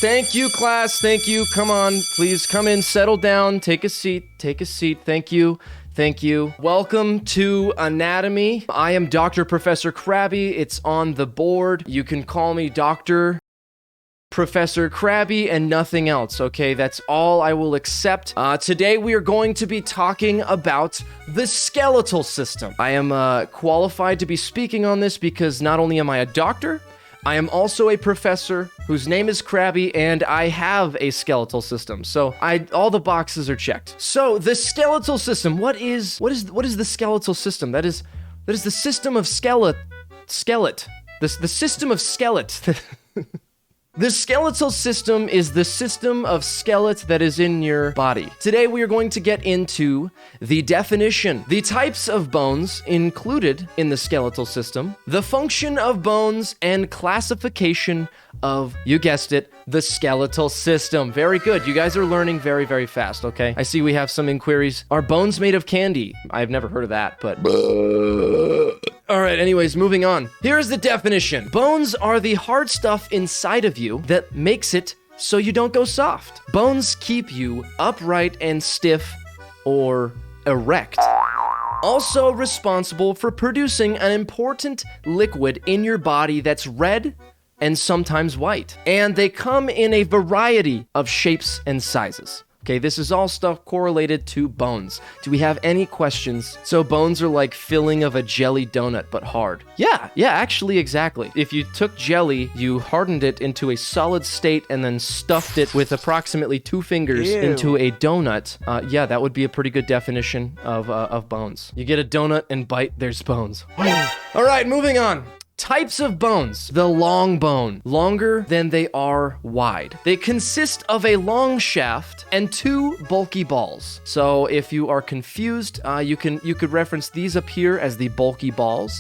Thank you, class. Thank you. Come on, please come in, settle down, take a seat. Take a seat. Thank you. Thank you. Welcome to Anatomy. I am Dr. Professor Krabby. It's on the board. You can call me Dr. Professor Krabby and nothing else, okay? That's all I will accept. Today we are going to be talking about the skeletal system. I am qualified to be speaking on this because not only am I a doctor, I am also a professor whose name is Krabby, and I have a skeletal system. So all the boxes are checked. So the skeletal system, what is the skeletal system? That is the system of The system of skeleton. The skeletal system is the system of skeleton that is in your body. Today we are going to get into the definition, the types of bones included in the skeletal system, the function of bones, and classification of, you guessed it, the skeletal system. Very good. You guys are learning very, very fast, okay? I see we have some inquiries. Are bones made of candy? I've never heard of that, but... All right, anyways, moving on. Here's the definition. Bones are the hard stuff inside of you that makes it so you don't go soft. Bones keep you upright and stiff or erect. Also responsible for producing an important liquid in your body that's red and sometimes white. And they come in a variety of shapes and sizes. Okay, this is all stuff correlated to bones. Do we have any questions? So bones are like filling of a jelly donut, but hard. Yeah, actually, exactly. If you took jelly, you hardened it into a solid state and then stuffed it with approximately 2 fingers into a donut. Yeah, that would be a pretty good definition of bones. You get a donut and bite, there's bones. All right, moving on. Types of bones. The long bone, longer than they are wide. They consist of a long shaft and 2 bulky balls. So if you are confused, you could reference these up here as the bulky balls.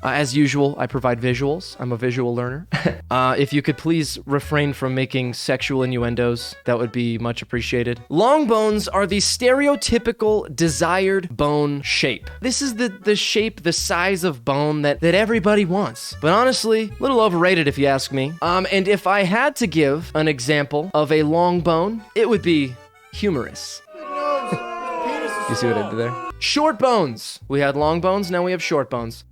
As usual, I provide visuals. I'm a visual learner. If you could please refrain from making sexual innuendos, that would be much appreciated. Long bones are the stereotypical desired bone shape. This is the shape, the size of bone that everybody wants. But honestly, a little overrated if you ask me. And if I had to give an example of a long bone, it would be humerus. You see what I did there? Short bones. We had long bones, now we have short bones.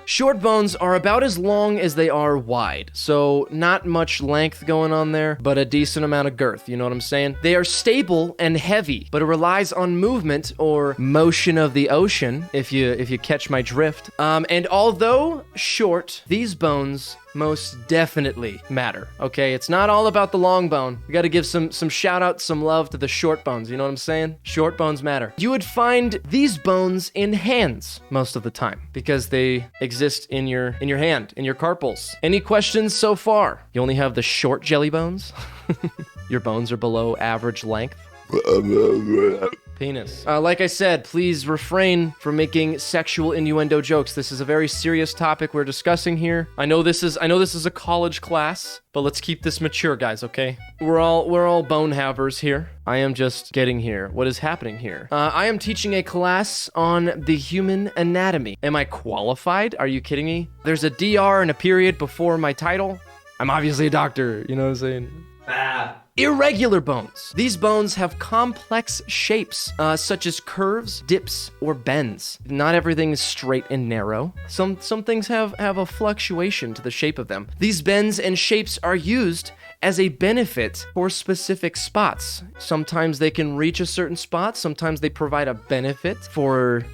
Short bones are about as long as they are wide. So not much length going on there, but a decent amount of girth, you know what I'm saying? They are stable and heavy, but it relies on movement or motion of the ocean, if you catch my drift. And although short, these bones most definitely matter, okay? It's not all about the long bone. We gotta give some shout out, some love to the short bones, you know what I'm saying? Short bones matter. You would find these bones in hands most of the time because they exist in your hand, in your carpals. Any questions so far? You only have the short jelly bones? Your bones are below average length? Penis. Like I said, please refrain from making sexual innuendo jokes. This is a very serious topic we're discussing here. I know this is a college class, but let's keep this mature, guys, okay? We're all bone havers here. I am just getting here. What is happening here? I am teaching a class on the human anatomy. Am I qualified? Are you kidding me? There's a DR and a period before my title. I'm obviously a doctor, you know what I'm saying? Irregular bones. These bones have complex shapes, such as curves, dips, or bends. Not everything is straight and narrow. Some things have a fluctuation to the shape of them. These bends and shapes are used as a benefit for specific spots. Sometimes they can reach a certain spot. Sometimes they provide a benefit for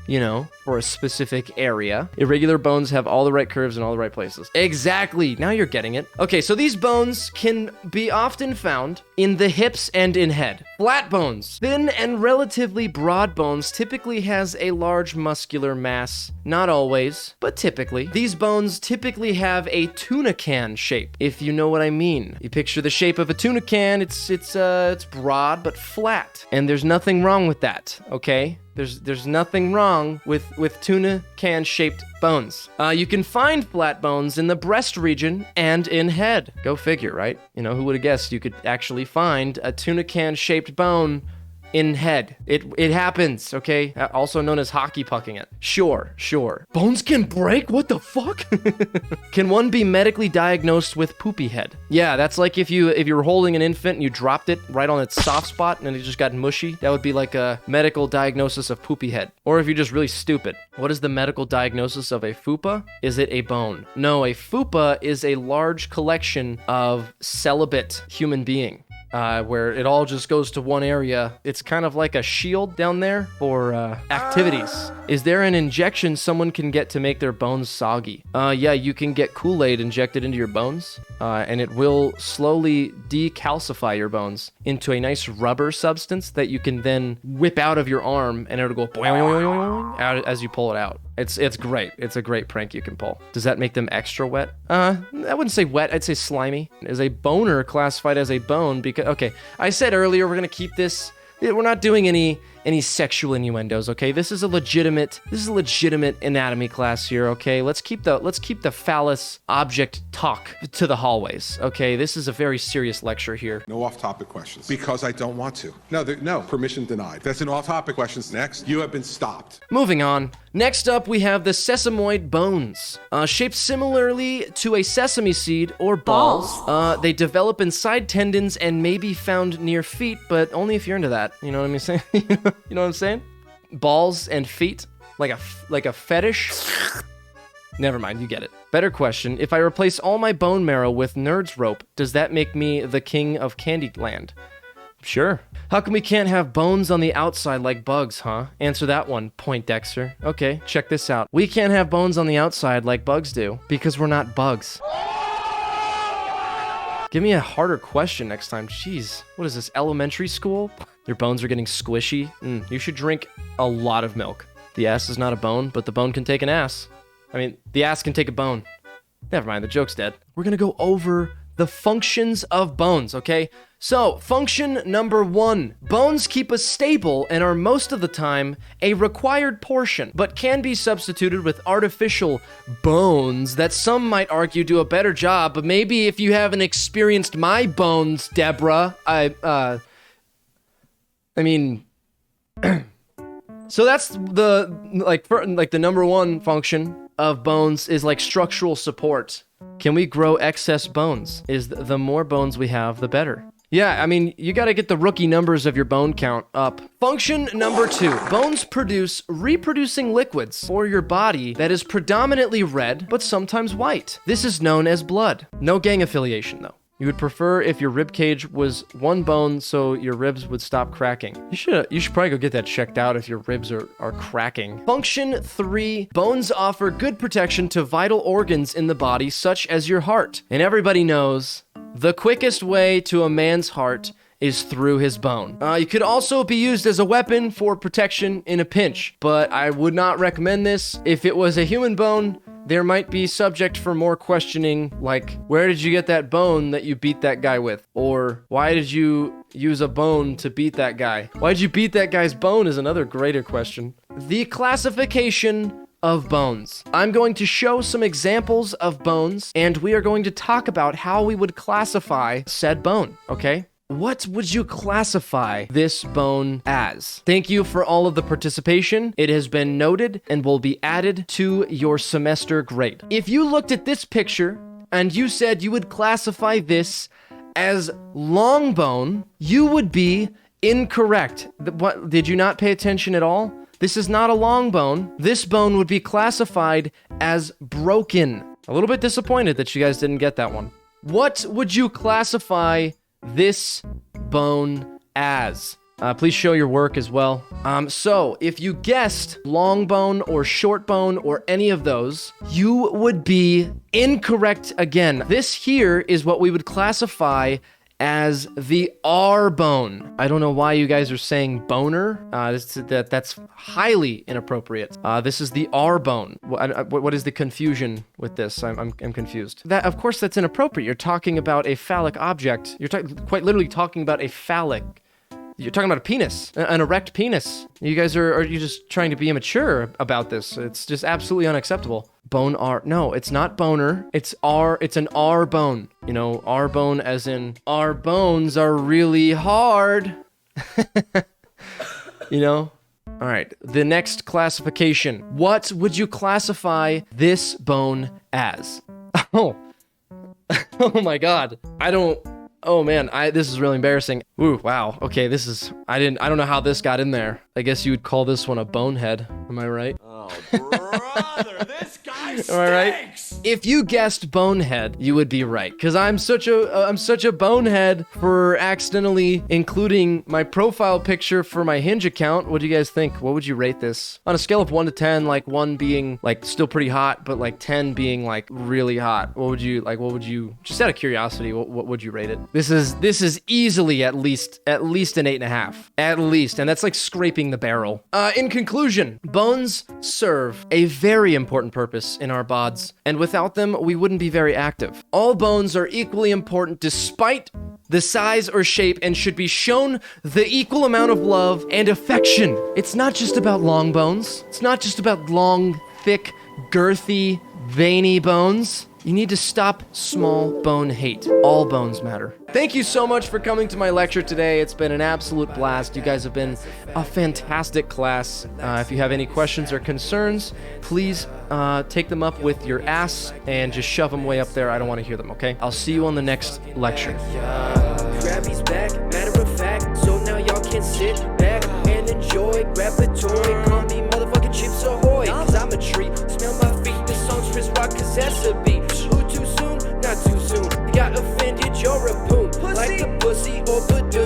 a specific area. Irregular bones have all the right curves in all the right places. Exactly. Now you're getting it. Okay, so these bones can be often found in the hips and in head. Flat bones. Thin and relatively broad bones typically has a large muscular mass. Not always, but typically. These bones typically have a tuna can shape, if you know what I mean. You picture the shape of a tuna can. It's broad but flat, and there's nothing wrong with that, okay? There's nothing wrong with tuna can shaped bones. You can find flat bones in the breast region and in head. Go figure, right? You know, who would have guessed you could actually find a tuna can shaped bone in head. It happens, okay? Also known as hockey pucking it. Sure. Bones can break? What the fuck? Can one be medically diagnosed with poopy head? Yeah, that's like if you were holding an infant and you dropped it right on its soft spot and it just got mushy. That would be like a medical diagnosis of poopy head. Or if you're just really stupid. What is the medical diagnosis of a fupa? Is it a bone? No, a fupa is a large collection of celibate human being. Where it all just goes to one area. It's kind of like a shield down there for activities. Is there an injection someone can get to make their bones soggy? Yeah, you can get Kool-Aid injected into your bones, and it will slowly decalcify your bones into a nice rubber substance that you can then whip out of your arm, and it'll go boing out as you pull it out. It's great. It's a great prank you can pull. Does that make them extra wet? I wouldn't say wet. I'd say slimy. Is a boner classified as a bone? Because okay, I said earlier we're gonna keep this. We're not doing any sexual innuendos, okay? This is a legitimate anatomy class here, okay? Let's keep the phallus object talk to the hallways, okay? This is a very serious lecture here. No off-topic questions. Because I don't want to. No, permission denied. That's an off-topic questions. Next, you have been stopped. Moving on. Next up, we have the Sesamoid Bones. Shaped similarly to a sesame seed or balls. They develop inside tendons and may be found near feet, but only if you're into that. You know what I'm saying? You know what I'm saying? Balls and feet, like a fetish. Never mind, you get it. Better question, if I replace all my bone marrow with nerd's rope, does that make me the king of Candyland? Sure. How come we can't have bones on the outside like bugs, huh? Answer that one, Poindexter. Okay, check this out. We can't have bones on the outside like bugs do, because we're not bugs. Give me a harder question next time. Jeez, what is this, elementary school? Your bones are getting squishy? You should drink a lot of milk. The ass is not a bone, but the bone can take an ass. I mean, the ass can take a bone. Never mind, the joke's dead. We're gonna go over the functions of bones, okay? So, function number 1. Bones keep us stable and are most of the time a required portion, but can be substituted with artificial bones that some might argue do a better job, but maybe if you haven't experienced my bones, Deborah, I mean... So that's the number 1 function of bones is like structural support. Can we grow excess bones? Is the more bones we have, the better. Yeah, I mean, you gotta get the rookie numbers of your bone count up. Function number 2. Bones produce reproducing liquids for your body that is predominantly red, but sometimes white. This is known as blood. No gang affiliation, though. You would prefer if your rib cage was one bone so your ribs would stop cracking. You should probably go get that checked out if your ribs are cracking. Function 3. Bones offer good protection to vital organs in the body, such as your heart. And everybody knows the quickest way to a man's heart is through his bone. You could also be used as a weapon for protection in a pinch, but I would not recommend this. If it was a human bone, there might be subject for more questioning, like, where did you get that bone that you beat that guy with? Or, why did you use a bone to beat that guy? Why'd you beat that guy's bone is another greater question. The classification of bones. I'm going to show some examples of bones, and we are going to talk about how we would classify said bone, okay? What would you classify this bone as? Thank you for all of the participation. It has been noted and will be added to your semester grade. If you looked at this picture and you said you would classify this as long bone, you would be incorrect. What, did you not pay attention at all? This is not a long bone. This bone would be classified as broken. A little bit disappointed that you guys didn't get that one. What would you classify this bone as? Please show your work as well. So if you guessed long bone or short bone or any of those, you would be incorrect again. This here is what we would classify as the R bone. I don't know why you guys are saying boner. That's highly inappropriate. This is the R bone. What is the confusion with this? I'm confused. That, of course, that's inappropriate. You're talking about a phallic object. You're quite literally talking about a phallic. You're talking about a penis, an erect penis. You guys are you just trying to be immature about this? It's just absolutely unacceptable. Bone R. No, it's not boner. It's R. It's an R bone. You know, R bone as in our bones are really hard. You know? All right, the next classification. What would you classify this bone as? Oh. Oh my god. Oh man, this is really embarrassing. Ooh, wow. Okay, I don't know how this got in there. I guess you would call this one a bonehead. Am I right? Oh, brother, this guy stinks! Am I right? If you guessed bonehead, you would be right. Because I'm such a bonehead for accidentally including my profile picture for my Hinge account. What do you guys think? What would you rate this? On a scale of 1 to 10, like 1 being like still pretty hot, but like 10 being like really hot. What would you, just out of curiosity, what would you rate it? This is easily at least an 8.5. At least, and that's like scraping the barrel. In conclusion, bones serve a very important purpose in our bods, and without them, we wouldn't be very active. All bones are equally important despite the size or shape and should be shown the equal amount of love and affection. It's not just about long bones. It's not just about long, thick, girthy, veiny bones. You need to stop small bone hate. All bones matter. Thank you so much for coming to my lecture today. It's been an absolute blast. You guys have been a fantastic class. If you have any questions or concerns, please take them up with your ass and just shove them way up there. I don't want to hear them, okay? I'll see you on the next lecture. Krabby's back, matter of fact, so now y'all can sit back and enjoy. Grab a toy, call me motherfucking Chips Ahoy, cause I'm a treat. Smell my feet, the song's Chris Rock, cause that's a beat.